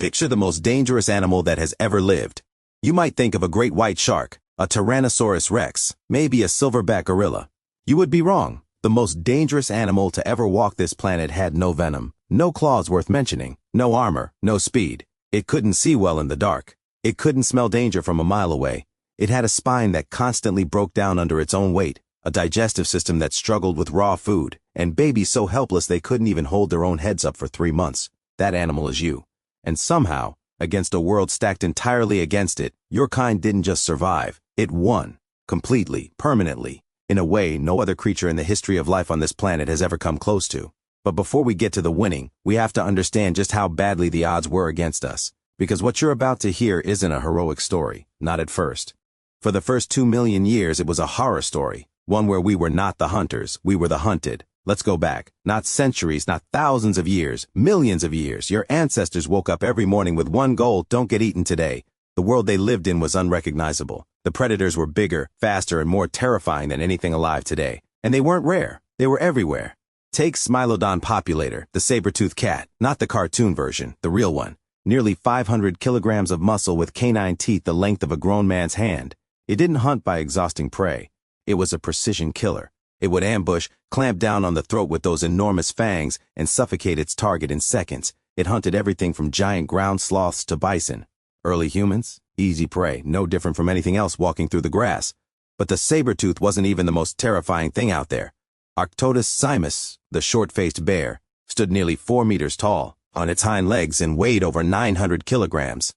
Picture the most dangerous animal that has ever lived. You might think of a great white shark, a Tyrannosaurus rex, maybe a silverback gorilla. You would be wrong. The most dangerous animal to ever walk this planet had no venom, no claws worth mentioning, no armor, no speed. It couldn't see well in the dark. It couldn't smell danger from a mile away. It had a spine that constantly broke down under its own weight, a digestive system that struggled with raw food, and babies so helpless they couldn't even hold their own heads up for 3 months. That animal is you. And somehow, against a world stacked entirely against it, your kind didn't just survive, it won. Completely, permanently, in a way no other creature in the history of life on this planet has ever come close to. But before we get to the winning, we have to understand just how badly the odds were against us. Because what you're about to hear isn't a heroic story, not at first. For the first 2 million years it was a horror story, one where we were not the hunters, we were the hunted. Let's go back, not centuries, not thousands of years, millions of years. Your ancestors woke up every morning with one goal: don't get eaten today. The world they lived in was unrecognizable. The predators were bigger, faster, and more terrifying than anything alive today. And they weren't rare, they were everywhere. Take Smilodon populator, the saber-toothed cat, not the cartoon version, the real one. Nearly 500 kilograms of muscle with canine teeth the length of a grown man's hand. It didn't hunt by exhausting prey. It was a precision killer. It would ambush, clamp down on the throat with those enormous fangs, and suffocate its target in seconds. It hunted everything from giant ground sloths to bison. Early humans? Easy prey, no different from anything else walking through the grass. But the saber-tooth wasn't even the most terrifying thing out there. Arctodus simus, the short-faced bear, stood nearly 4 meters tall, on its hind legs, and weighed over 900 kilograms.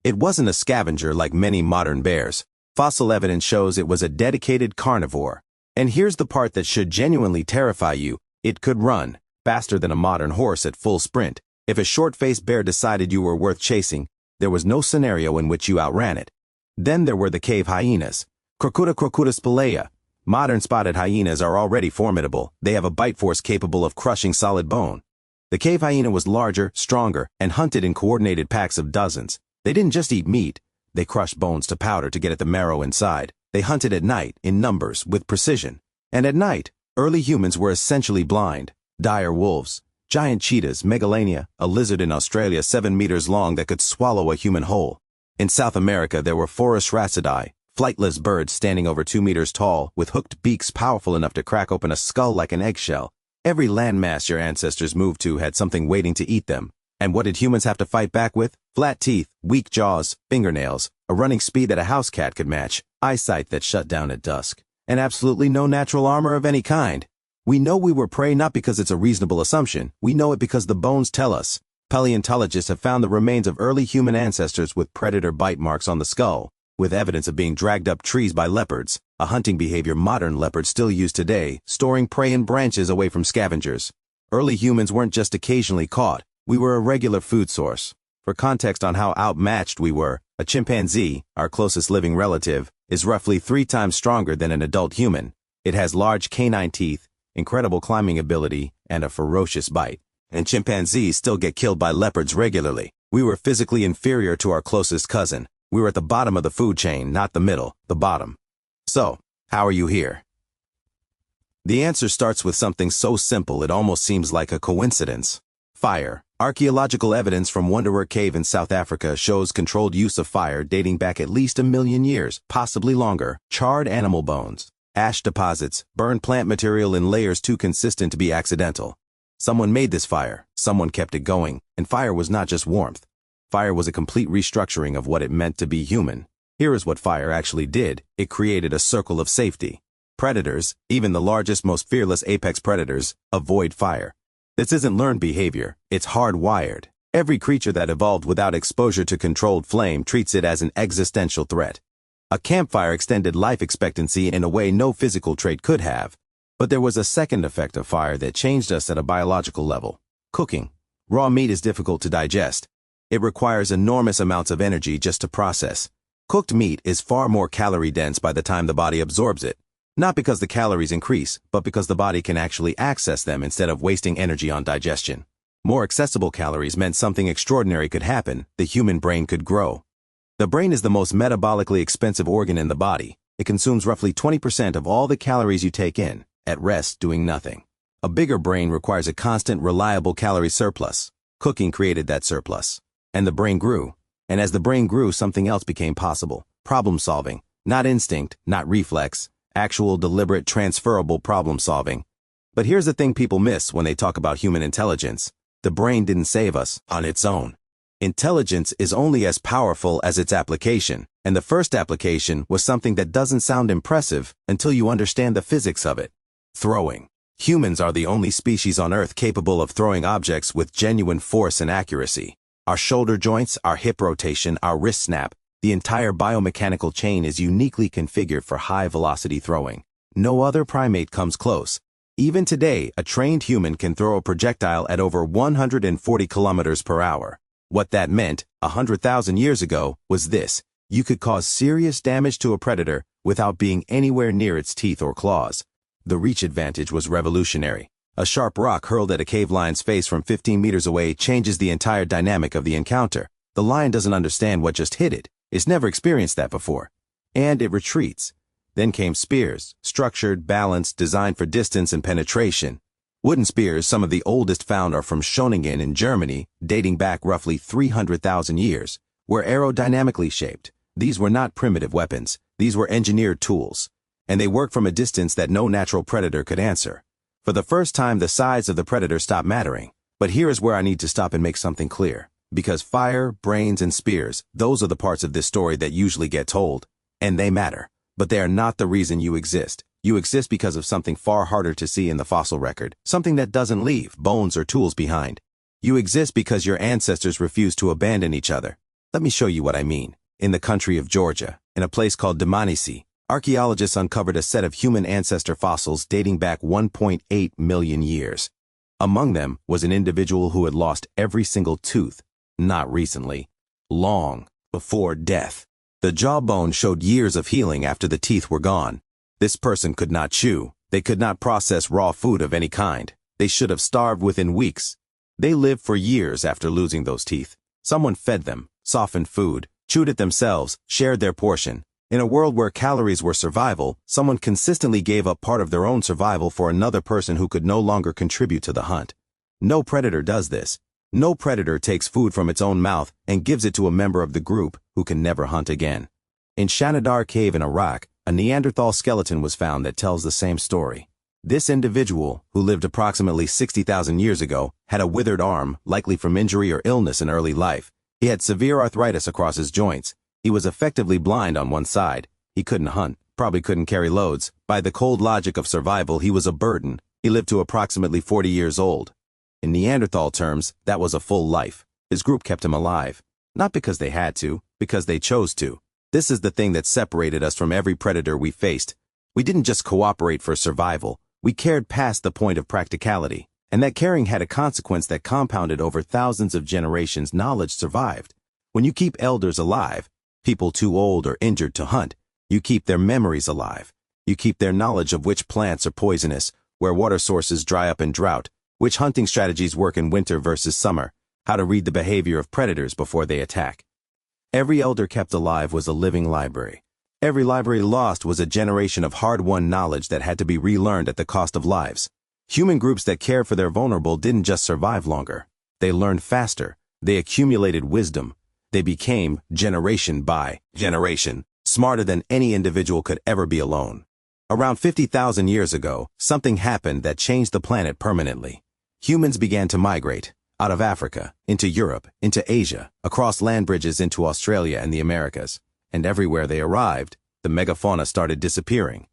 It wasn't a scavenger like many modern bears. Fossil evidence shows it was a dedicated carnivore. And here's the part that should genuinely terrify you: it could run, faster than a modern horse at full sprint. If a short-faced bear decided you were worth chasing, there was no scenario in which you outran it. Then there were the cave hyenas. Crocuta spelaea. Modern spotted hyenas are already formidable. They have a bite force capable of crushing solid bone. The cave hyena was larger, stronger, and hunted in coordinated packs of dozens. They didn't just eat meat. They crushed bones to powder to get at the marrow inside. They hunted at night, in numbers, with precision. And at night, early humans were essentially blind. Dire wolves, giant cheetahs, megalania, a lizard in Australia 7 meters long that could swallow a human whole. In South America, there were forest racidae, flightless birds standing over 2 meters tall, with hooked beaks powerful enough to crack open a skull like an eggshell. Every landmass your ancestors moved to had something waiting to eat them. And what did humans have to fight back with? Flat teeth, weak jaws, fingernails, a running speed that a house cat could match, eyesight that shut down at dusk, and absolutely no natural armor of any kind. We know we were prey not because it's a reasonable assumption. We know it because the bones tell us. Paleontologists have found the remains of early human ancestors with predator bite marks on the skull, with evidence of being dragged up trees by leopards, a hunting behavior modern leopards still use today, storing prey in branches away from scavengers. Early humans weren't just occasionally caught. We were a regular food source. For context on how outmatched we were, a chimpanzee, our closest living relative, is roughly 3 times stronger than an adult human. It has large canine teeth, incredible climbing ability, and a ferocious bite. And chimpanzees still get killed by leopards regularly. We were physically inferior to our closest cousin. We were at the bottom of the food chain, not the middle, the bottom. So, how are you here? The answer starts with something so simple it almost seems like a coincidence. Fire. Archaeological evidence from Wanderer Cave in South Africa shows controlled use of fire dating back at least 1 million years, possibly longer. Charred animal bones, ash deposits, burned plant material in layers too consistent to be accidental. Someone made this fire, someone kept it going, and fire was not just warmth. Fire was a complete restructuring of what it meant to be human. Here is what fire actually did. It created a circle of safety. Predators, even the largest, most fearless apex predators, avoid fire. This isn't learned behavior, it's hardwired. Every creature that evolved without exposure to controlled flame treats it as an existential threat. A campfire extended life expectancy in a way no physical trait could have. But there was a second effect of fire that changed us at a biological level. Cooking. Raw meat is difficult to digest. It requires enormous amounts of energy just to process. Cooked meat is far more calorie-dense by the time the body absorbs it. Not because the calories increase, but because the body can actually access them instead of wasting energy on digestion. More accessible calories meant something extraordinary could happen: the human brain could grow. The brain is the most metabolically expensive organ in the body. It consumes roughly 20% of all the calories you take in, at rest doing nothing. A bigger brain requires a constant, reliable calorie surplus. Cooking created that surplus. And the brain grew. And as the brain grew, something else became possible. Problem solving. Not instinct, not reflex. Actual, deliberate, transferable problem solving. But here's the thing people miss when they talk about human intelligence. The brain didn't save us on its own. Intelligence is only as powerful as its application, and the first application was something that doesn't sound impressive until you understand the physics of it. Throwing. Humans are the only species on Earth capable of throwing objects with genuine force and accuracy. Our shoulder joints, our hip rotation, our wrist snap, the entire biomechanical chain is uniquely configured for high-velocity throwing. No other primate comes close. Even today, a trained human can throw a projectile at over 140 kilometers per hour. What that meant, 100,000 years ago, was this. You could cause serious damage to a predator without being anywhere near its teeth or claws. The reach advantage was revolutionary. A sharp rock hurled at a cave lion's face from 15 meters away changes the entire dynamic of the encounter. The lion doesn't understand what just hit it. It's never experienced that before. And it retreats. Then came spears, structured, balanced, designed for distance and penetration. Wooden spears, some of the oldest found, are from Schöningen in Germany, dating back roughly 300,000 years, were aerodynamically shaped. These were not primitive weapons. These were engineered tools. And they worked from a distance that no natural predator could answer. For the first time, the size of the predator stopped mattering. But here is where I need to stop and make something clear. Because fire, brains, and spears, those are the parts of this story that usually get told. And they matter. But they are not the reason you exist. You exist because of something far harder to see in the fossil record. Something that doesn't leave bones or tools behind. You exist because your ancestors refused to abandon each other. Let me show you what I mean. In the country of Georgia, in a place called Dmanisi, archaeologists uncovered a set of human ancestor fossils dating back 1.8 million years. Among them was an individual who had lost every single tooth. Not recently. Long before death. The jawbone showed years of healing after the teeth were gone. This person could not chew. They could not process raw food of any kind. They should have starved within weeks. They lived for years after losing those teeth. Someone fed them, softened food, chewed it themselves, shared their portion. In a world where calories were survival, someone consistently gave up part of their own survival for another person who could no longer contribute to the hunt. No predator does this. No predator takes food from its own mouth and gives it to a member of the group who can never hunt again. In Shanidar Cave in Iraq, a Neanderthal skeleton was found that tells the same story. This individual, who lived approximately 60,000 years ago, had a withered arm, likely from injury or illness in early life. He had severe arthritis across his joints. He was effectively blind on one side. He couldn't hunt, probably couldn't carry loads. By the cold logic of survival, he was a burden. He lived to approximately 40 years old. In Neanderthal terms, that was a full life. His group kept him alive. Not because they had to, because they chose to. This is the thing that separated us from every predator we faced. We didn't just cooperate for survival. We cared past the point of practicality. And that caring had a consequence that compounded over thousands of generations. Knowledge survived. When you keep elders alive, people too old or injured to hunt, you keep their memories alive. You keep their knowledge of which plants are poisonous, where water sources dry up in drought, which hunting strategies work in winter versus summer, how to read the behavior of predators before they attack. Every elder kept alive was a living library. Every library lost was a generation of hard-won knowledge that had to be relearned at the cost of lives. Human groups that cared for their vulnerable didn't just survive longer. They learned faster. They accumulated wisdom. They became, generation by generation, smarter than any individual could ever be alone. Around 50,000 years ago, something happened that changed the planet permanently. Humans began to migrate out of Africa, into Europe, into Asia, across land bridges into Australia and the Americas. And everywhere they arrived, the megafauna started disappearing.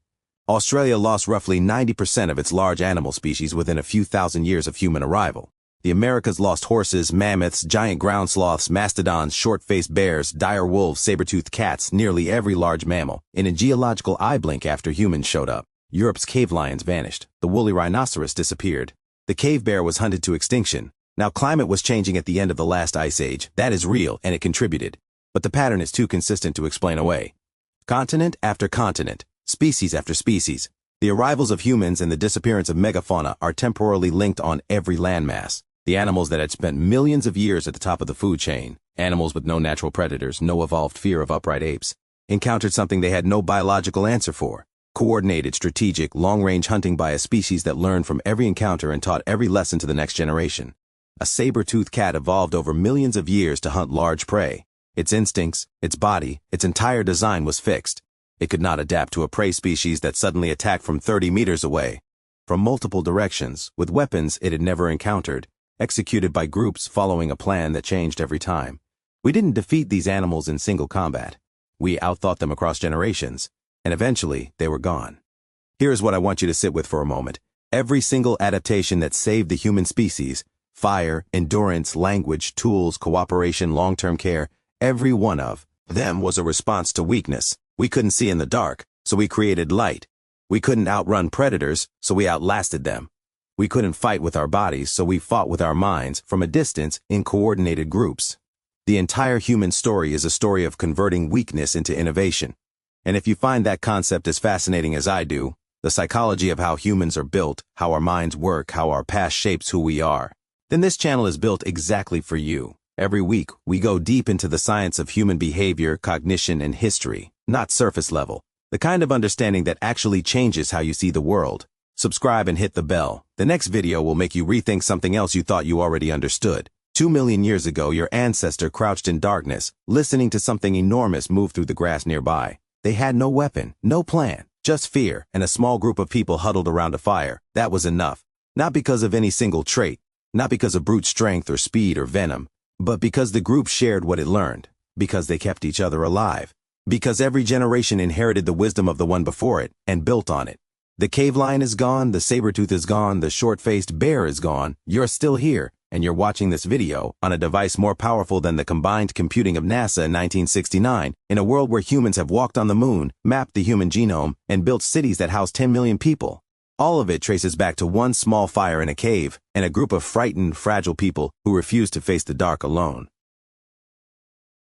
Australia lost roughly 90% of its large animal species within a few thousand years of human arrival. The Americas lost horses, mammoths, giant ground sloths, mastodons, short-faced bears, dire wolves, saber-toothed cats, nearly every large mammal, in a geological eye blink after humans showed up. Europe's cave lions vanished. The woolly rhinoceros disappeared. The cave bear was hunted to extinction. Now climate was changing at the end of the last ice age. That is real, and it contributed. But the pattern is too consistent to explain away. Continent after continent, species after species, the arrivals of humans and the disappearance of megafauna are temporally linked on every landmass. The animals that had spent millions of years at the top of the food chain, animals with no natural predators, no evolved fear of upright apes, encountered something they had no biological answer for. Coordinated, strategic, long-range hunting by a species that learned from every encounter and taught every lesson to the next generation. A saber-toothed cat evolved over millions of years to hunt large prey. Its instincts, its body, its entire design was fixed. It could not adapt to a prey species that suddenly attacked from 30 meters away, from multiple directions, with weapons it had never encountered, executed by groups following a plan that changed every time. We didn't defeat these animals in single combat. We outthought them across generations, and eventually they were gone. Here's what I want you to sit with for a moment. Every single adaptation that saved the human species, fire, endurance, language, tools, cooperation, long-term care, every one of them was a response to weakness. We couldn't see in the dark, so we created light. We couldn't outrun predators, so we outlasted them. We couldn't fight with our bodies, so we fought with our minds from a distance in coordinated groups. The entire human story is a story of converting weakness into innovation. And if you find that concept as fascinating as I do, the psychology of how humans are built, how our minds work, how our past shapes who we are, then this channel is built exactly for you. Every week, we go deep into the science of human behavior, cognition, and history, not surface level, the kind of understanding that actually changes how you see the world. Subscribe and hit the bell. The next video will make you rethink something else you thought you already understood. 2 million years ago, your ancestor crouched in darkness, listening to something enormous move through the grass nearby. They had no weapon, no plan, just fear, and a small group of people huddled around a fire. That was enough. Not because of any single trait, not because of brute strength or speed or venom, but because the group shared what it learned, because they kept each other alive, because every generation inherited the wisdom of the one before it and built on it. The cave lion is gone, the saber-tooth is gone, the short-faced bear is gone. You're still here, and you're watching this video on a device more powerful than the combined computing of NASA in 1969, in a world where humans have walked on the moon, mapped the human genome, and built cities that house 10 million people. All of it traces back to one small fire in a cave and a group of frightened, fragile people who refused to face the dark alone.